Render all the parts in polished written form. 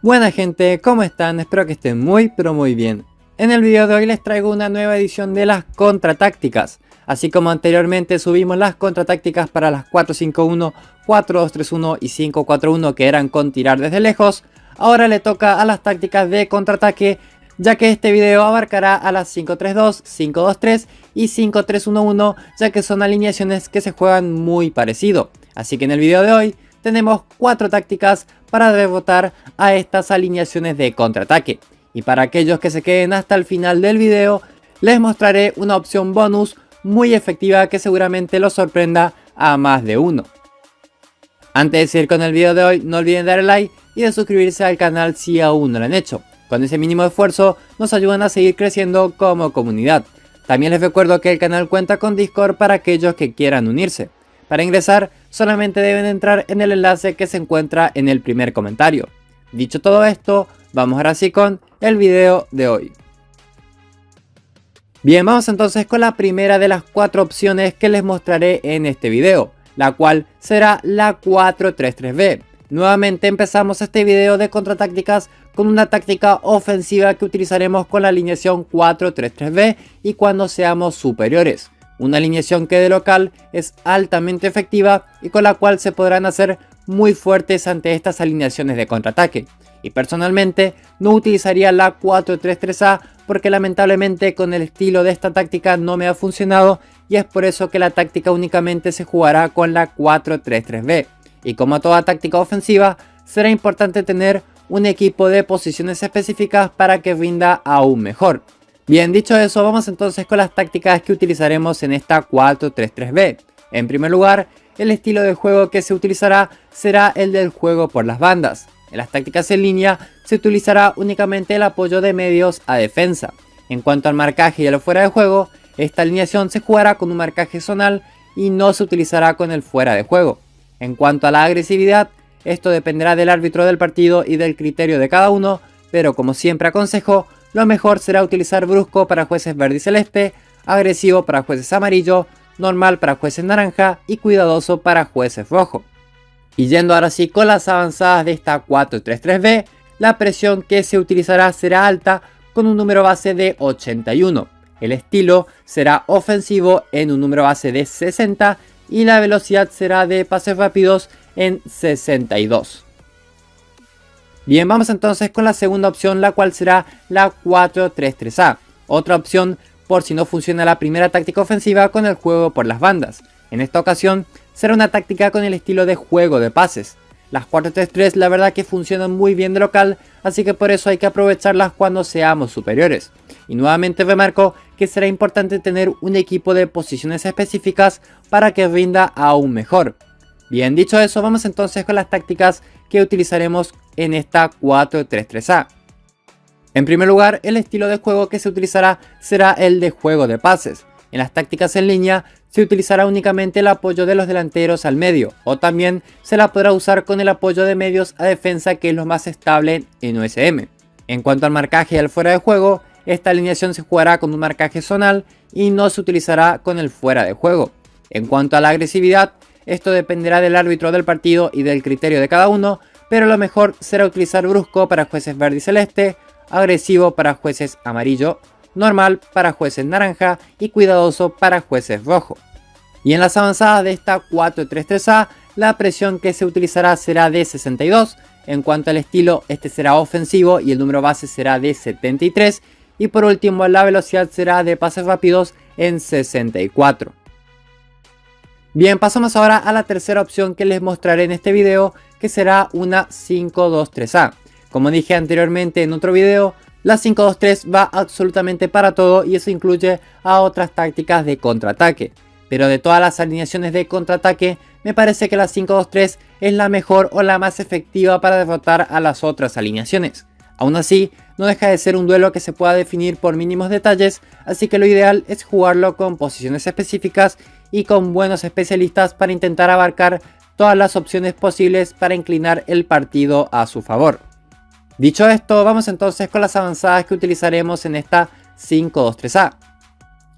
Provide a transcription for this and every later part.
Buena gente, ¿cómo están? Espero que estén muy pero muy bien. En el video de hoy les traigo una nueva edición de las contratácticas. Así como anteriormente subimos las contratácticas para las 4-5-1, 4-2-3-1 y 5-4-1 que eran con tirar desde lejos, ahora le toca a las tácticas de contraataque, ya que este video abarcará a las 5-3-2, 5-2-3 y 5-3-1-1, ya que son alineaciones que se juegan muy parecido. Así que en el video de hoy tenemos 4 tácticas para derrotar a estas alineaciones de contraataque. Y para aquellos que se queden hasta el final del video, les mostraré una opción bonus muy efectiva que seguramente los sorprenda a más de uno. Antes de seguir con el video de hoy, no olviden darle like y de suscribirse al canal si aún no lo han hecho. Con ese mínimo esfuerzo nos ayudan a seguir creciendo como comunidad. También les recuerdo que el canal cuenta con Discord para aquellos que quieran unirse. Para ingresar, solamente deben entrar en el enlace que se encuentra en el primer comentario. Dicho todo esto, vamos ahora sí con el video de hoy. Bien, vamos entonces con la primera de las 4 opciones que les mostraré en este video, la cual será la 4-3-3-B. Nuevamente empezamos este video de contratácticas con una táctica ofensiva que utilizaremos con la alineación 4-3-3-B y cuando seamos superiores. Una alineación que de local es altamente efectiva y con la cual se podrán hacer muy fuertes ante estas alineaciones de contraataque. Y personalmente no utilizaría la 4-3-3-A porque lamentablemente con el estilo de esta táctica no me ha funcionado y es por eso que la táctica únicamente se jugará con la 4-3-3-B. Y como toda táctica ofensiva, será importante tener un equipo de posiciones específicas para que rinda aún mejor. Bien, dicho eso, vamos entonces con las tácticas que utilizaremos en esta 4-3-3-B. En primer lugar, el estilo de juego que se utilizará será el del juego por las bandas. En las tácticas en línea se utilizará únicamente el apoyo de medios a defensa. En cuanto al marcaje y a lo fuera de juego, esta alineación se jugará con un marcaje zonal y no se utilizará con el fuera de juego. En cuanto a la agresividad, esto dependerá del árbitro del partido y del criterio de cada uno, pero como siempre aconsejo, lo mejor será utilizar brusco para jueces verde y celeste, agresivo para jueces amarillo, normal para jueces naranja y cuidadoso para jueces rojo. Y yendo ahora sí con las avanzadas de esta 4-3-3-B, la presión que se utilizará será alta con un número base de 81. El estilo será ofensivo en un número base de 60 y la velocidad será de pases rápidos en 62. Bien, vamos entonces con la segunda opción, la cual será la 4-3-3-A. Otra opción por si no funciona la primera táctica ofensiva con el juego por las bandas. En esta ocasión será una táctica con el estilo de juego de pases. Las 4-3-3 la verdad que funcionan muy bien de local, así que por eso hay que aprovecharlas cuando seamos superiores. Y nuevamente remarco que será importante tener un equipo de posiciones específicas para que rinda aún mejor. Bien, dicho eso, vamos entonces con las tácticas que utilizaremos en esta 4-3-3-A. En primer lugar, el estilo de juego que se utilizará será el de juego de pases. En las tácticas en línea se utilizará únicamente el apoyo de los delanteros al medio, o también se la podrá usar con el apoyo de medios a defensa, que es lo más estable en USM. En cuanto al marcaje y al fuera de juego, esta alineación se jugará con un marcaje zonal y no se utilizará con el fuera de juego. En cuanto a la agresividad, esto dependerá del árbitro del partido y del criterio de cada uno, pero lo mejor será utilizar brusco para jueces verde y celeste, agresivo para jueces amarillo, normal para jueces naranja y cuidadoso para jueces rojo. Y en las avanzadas de esta 4-3-3-A, la presión que se utilizará será de 62, en cuanto al estilo, este será ofensivo y el número base será de 73, y por último la velocidad será de pases rápidos en 64. Bien, pasamos ahora a la tercera opción que les mostraré en este video, que será una 5-2-3-A. Como dije anteriormente en otro video, la 5-2-3 va absolutamente para todo y eso incluye a otras tácticas de contraataque. Pero de todas las alineaciones de contraataque, me parece que la 5-2-3 es la mejor o la más efectiva para derrotar a las otras alineaciones. Aún así, no deja de ser un duelo que se pueda definir por mínimos detalles, así que lo ideal es jugarlo con posiciones específicas y con buenos especialistas para intentar abarcar todas las opciones posibles para inclinar el partido a su favor. Dicho esto, vamos entonces con las avanzadas que utilizaremos en esta 5-2-3-A.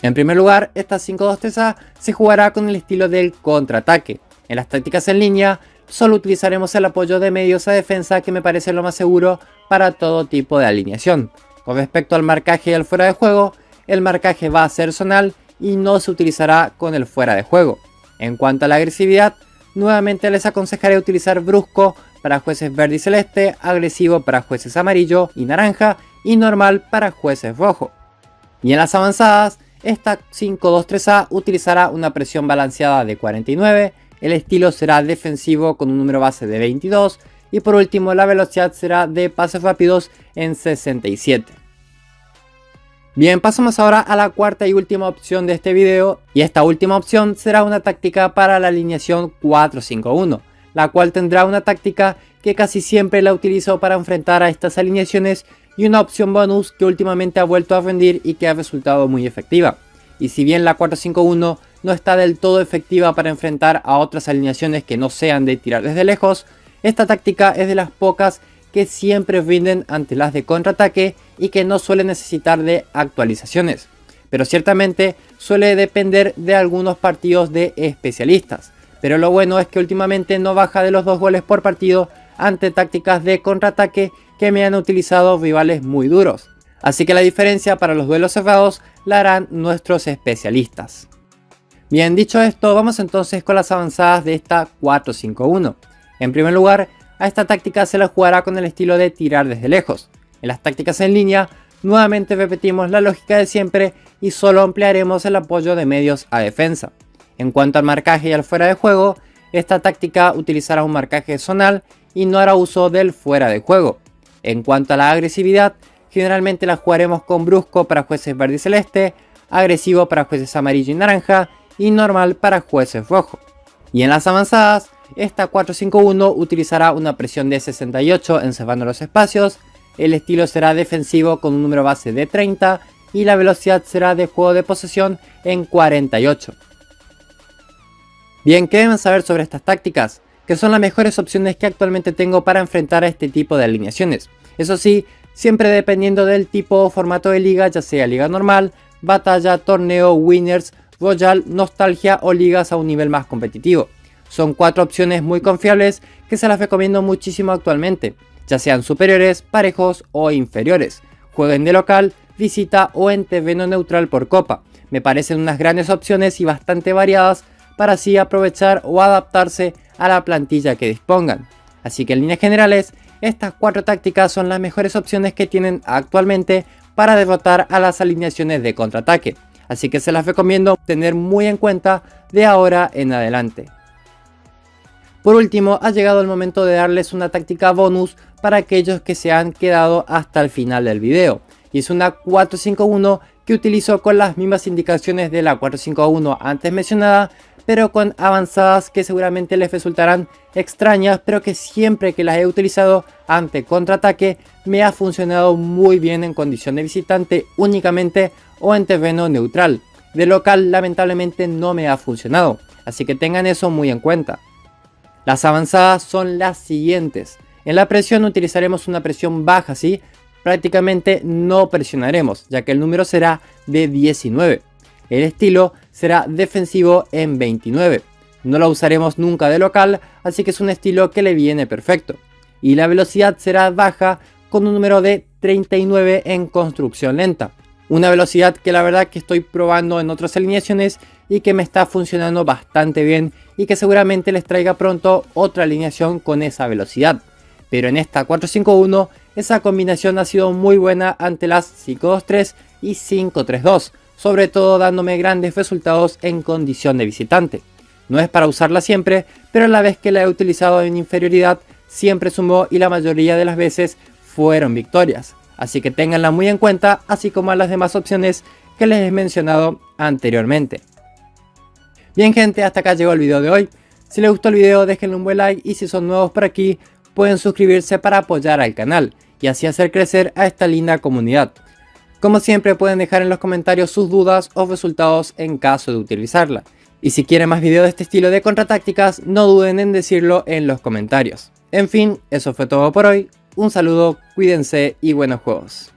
En primer lugar, esta 5-2-3-A se jugará con el estilo del contraataque. En las tácticas en línea, solo utilizaremos el apoyo de medios a defensa, que me parece lo más seguro para todo tipo de alineación. Con respecto al marcaje y al fuera de juego, el marcaje va a ser zonal y no se utilizará con el fuera de juego. En cuanto a la agresividad, nuevamente les aconsejaré utilizar brusco para jueces verde y celeste, agresivo para jueces amarillo y naranja y normal para jueces rojo. Y en las avanzadas, esta 5-2-3A utilizará una presión balanceada de 49, el estilo será defensivo con un número base de 22 y por último la velocidad será de pases rápidos en 67. Bien, pasamos ahora a la cuarta y última opción de este video, y esta última opción será una táctica para la alineación 4-5-1, la cual tendrá una táctica que casi siempre la utilizo para enfrentar a estas alineaciones y una opción bonus que últimamente ha vuelto a rendir y que ha resultado muy efectiva. Y si bien la 4-5-1 no está del todo efectiva para enfrentar a otras alineaciones que no sean de tirar desde lejos, esta táctica es de las pocas que siempre rinden ante las de contraataque y que no suele necesitar de actualizaciones, pero ciertamente suele depender de algunos partidos de especialistas. Pero lo bueno es que últimamente no baja de los 2 goles por partido ante tácticas de contraataque que me han utilizado rivales muy duros. Así que la diferencia para los duelos cerrados la harán nuestros especialistas. Bien, dicho esto, vamos entonces con las avanzadas de esta 4-5-1. En primer lugar, a esta táctica se la jugará con el estilo de tirar desde lejos. En las tácticas en línea, nuevamente repetimos la lógica de siempre y solo emplearemos el apoyo de medios a defensa. En cuanto al marcaje y al fuera de juego, esta táctica utilizará un marcaje zonal y no hará uso del fuera de juego. En cuanto a la agresividad, generalmente la jugaremos con brusco para jueces verde y celeste, agresivo para jueces amarillo y naranja y normal para jueces rojo. Y en las avanzadas, esta 4-5-1 utilizará una presión de 68 encerrando los espacios, el estilo será defensivo con un número base de 30 y la velocidad será de juego de posesión en 48. Bien, ¿qué deben saber sobre estas tácticas? Que son las mejores opciones que actualmente tengo para enfrentar a este tipo de alineaciones. Eso sí, siempre dependiendo del tipo o formato de liga, ya sea liga normal, batalla, torneo, winners, royal, nostalgia o ligas a un nivel más competitivo. Son 4 opciones muy confiables que se las recomiendo muchísimo actualmente, ya sean superiores, parejos o inferiores. Jueguen de local, visita o en terreno neutral por copa. Me parecen unas grandes opciones y bastante variadas para así aprovechar o adaptarse a la plantilla que dispongan. Así que en líneas generales, estas 4 tácticas son las mejores opciones que tienen actualmente para derrotar a las alineaciones de contraataque. Así que se las recomiendo tener muy en cuenta de ahora en adelante. Por último, ha llegado el momento de darles una táctica bonus para aquellos que se han quedado hasta el final del video. Y es una 4-5-1 que utilizo con las mismas indicaciones de la 4-5-1 antes mencionada, pero con avanzadas que seguramente les resultarán extrañas, pero que siempre que las he utilizado ante contraataque me ha funcionado muy bien en condición de visitante únicamente o en terreno neutral. De local lamentablemente no me ha funcionado, así que tengan eso muy en cuenta. Las avanzadas son las siguientes. En la presión utilizaremos una presión baja, ¿sí? Prácticamente no presionaremos, ya que el número será de 19. El estilo será defensivo en 29. No lo usaremos nunca de local, así que es un estilo que le viene perfecto. Y la velocidad será baja con un número de 39 en construcción lenta. Una velocidad que la verdad que estoy probando en otras alineaciones y que me está funcionando bastante bien y que seguramente les traiga pronto otra alineación con esa velocidad. Pero en esta 4-5-1 esa combinación ha sido muy buena ante las 5-2-3 y 5-3-2, sobre todo dándome grandes resultados en condición de visitante. No es para usarla siempre, pero a la vez que la he utilizado en inferioridad siempre sumó y la mayoría de las veces fueron victorias. Así que ténganla muy en cuenta, así como a las demás opciones que les he mencionado anteriormente. Bien gente, hasta acá llegó el video de hoy. Si les gustó el video déjenle un buen like y si son nuevos por aquí pueden suscribirse para apoyar al canal y así hacer crecer a esta linda comunidad. Como siempre pueden dejar en los comentarios sus dudas o resultados en caso de utilizarla. Y si quieren más videos de este estilo de contratácticas no duden en decirlo en los comentarios. En fin, eso fue todo por hoy. Un saludo, cuídense y buenos juegos.